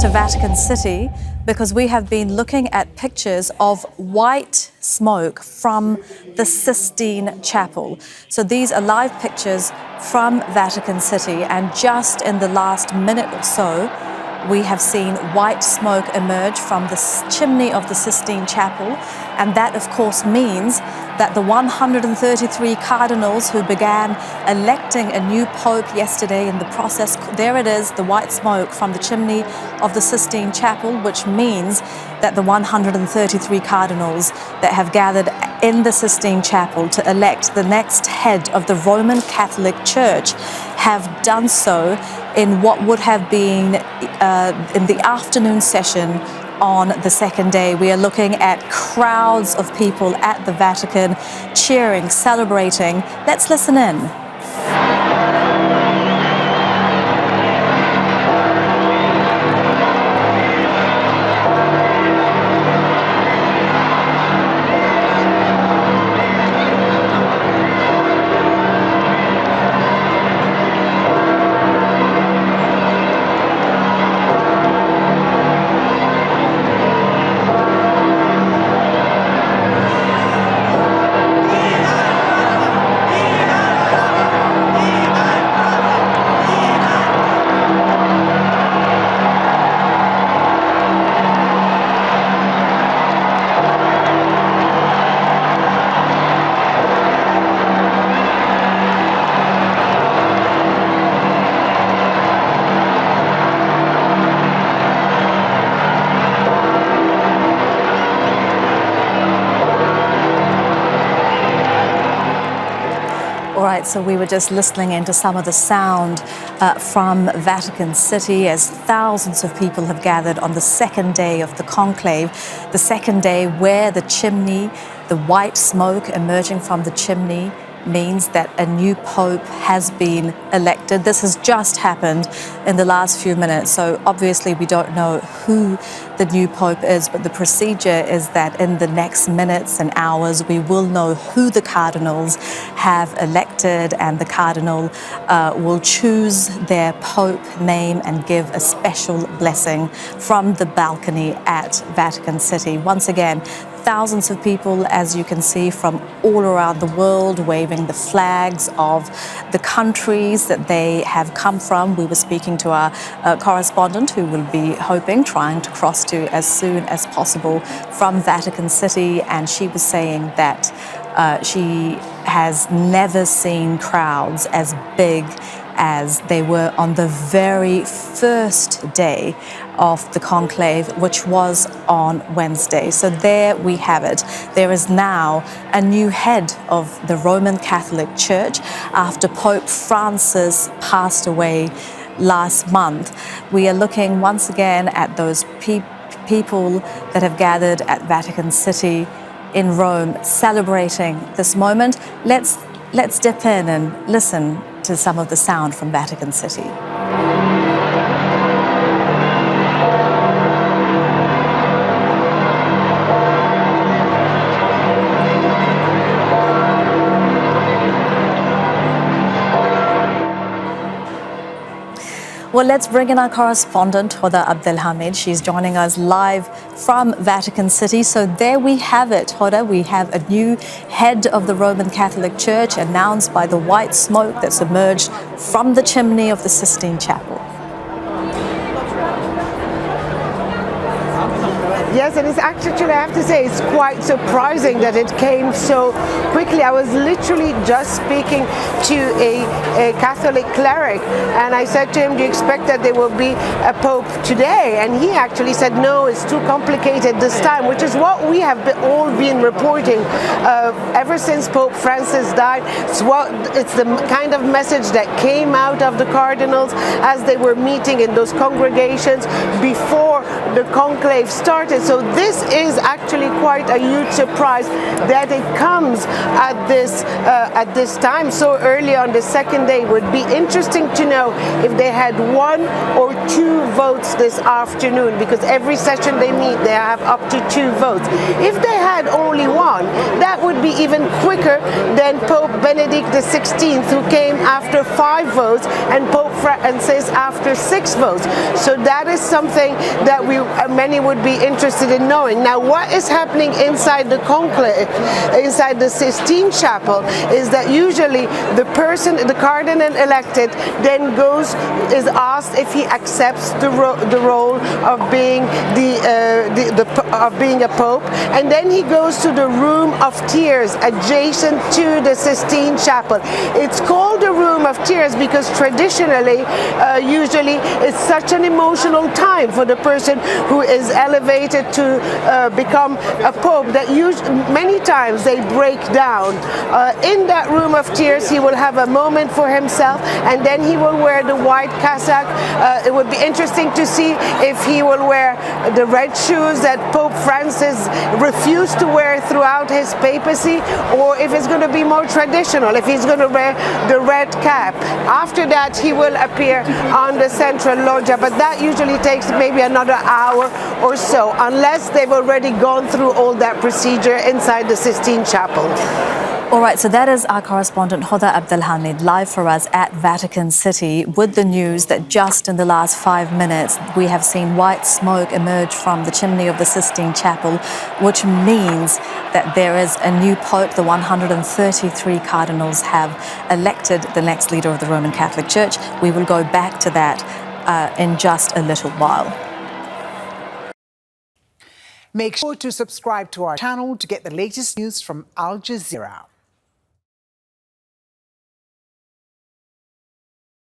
to Vatican City because we have been looking at pictures of white smoke from the Sistine Chapel. So these are live pictures from Vatican City, and just in the last minute or so, we have seen white smoke emerge from the chimney of the Sistine Chapel, and that of course means that the 133 cardinals who began electing a new pope yesterday, in the process, there it is, the white smoke from the chimney of the Sistine Chapel, which means that the 133 cardinals that have gathered in the Sistine Chapel to elect the next head of the Roman Catholic Church have done so in what would have been in the afternoon session on the second day. We are looking at crowds of people at the Vatican cheering, celebrating. Let's listen in. All right, so we were just listening into some of the sound from Vatican City as thousands of people have gathered on the second day of the conclave, the second day where the chimney, the white smoke emerging from the chimney, means that a new pope has been elected. This has just happened in the last few minutes, so obviously we don't know who the new pope is, but the procedure is that in the next minutes and hours we will know who the cardinals have elected, and the cardinal will choose their pope name and give a special blessing from the balcony at Vatican City. Once again, thousands of people, as you can see, from all around the world waving the flags of the countries that they have come from. We were speaking to our correspondent who will be trying to cross to as soon as possible from Vatican City, and she was saying that she has never seen crowds as big as they were on the very first day of the conclave, which was on Wednesday. So there we have it. There is now a new head of the Roman Catholic Church after Pope Francis passed away last month. We are looking once again at those people that have gathered at Vatican City in Rome celebrating this moment. Let's dip in and listen to some of the sound from Vatican City. Well, let's bring in our correspondent, Hoda Abdel-Hamid. She's joining us live from Vatican City. So there we have it, Hoda. We have a new head of the Roman Catholic Church announced by the white smoke that's emerged from the chimney of the Sistine Chapel. Yes, and it's actually, I have to say, it's quite surprising that it came so quickly. I was literally just speaking to a Catholic cleric, and I said to him, do you expect that there will be a pope today? And he actually said, no, it's too complicated this time, which is what we have all been reporting ever since Pope Francis died. It's the kind of message that came out of the cardinals as they were meeting in those congregations before the conclave started. elected. So this is actually quite a huge surprise that it comes at this time so early on the second day. It would be interesting to know if they had 1 or 2 votes this afternoon, because every session they meet they have up to 2 votes. If they had only 1, that would be even quicker than Pope Benedict XVI, who came after 5 votes, and Pope Francis after 6 votes. So that is something that many would be interested in knowing. Now, what is happening inside the conclave, inside the Sistine Chapel, is that usually the cardinal elected then is asked if he accepts the role of being being a pope, and then he goes to the room of tears adjacent to the Sistine Chapel. It's called the room of tears because traditionally, usually, it's such an emotional time for the person who is elevated to become a pope that many times they break down. In that room of tears, he will have a moment for himself, and then he will wear the white cassock. It would be interesting to see if he will wear the red shoes that Pope Francis refused to wear throughout his papacy, or if it's going to be more traditional, if he's going to wear the red cap. After that, he will appear on the central loggia, but that usually takes maybe another hour or so, unless they've already gone through all that procedure inside the Sistine Chapel. All right, so that is our correspondent Hoda Abdel-Hamid live for us at Vatican City with the news that just in the last 5 minutes we have seen white smoke emerge from the chimney of the Sistine Chapel, which means that there is a new pope. The 133 cardinals have elected the next leader of the Roman Catholic Church. We will go back to that in just a little while. Make sure to subscribe to our channel to get the latest news from Al Jazeera.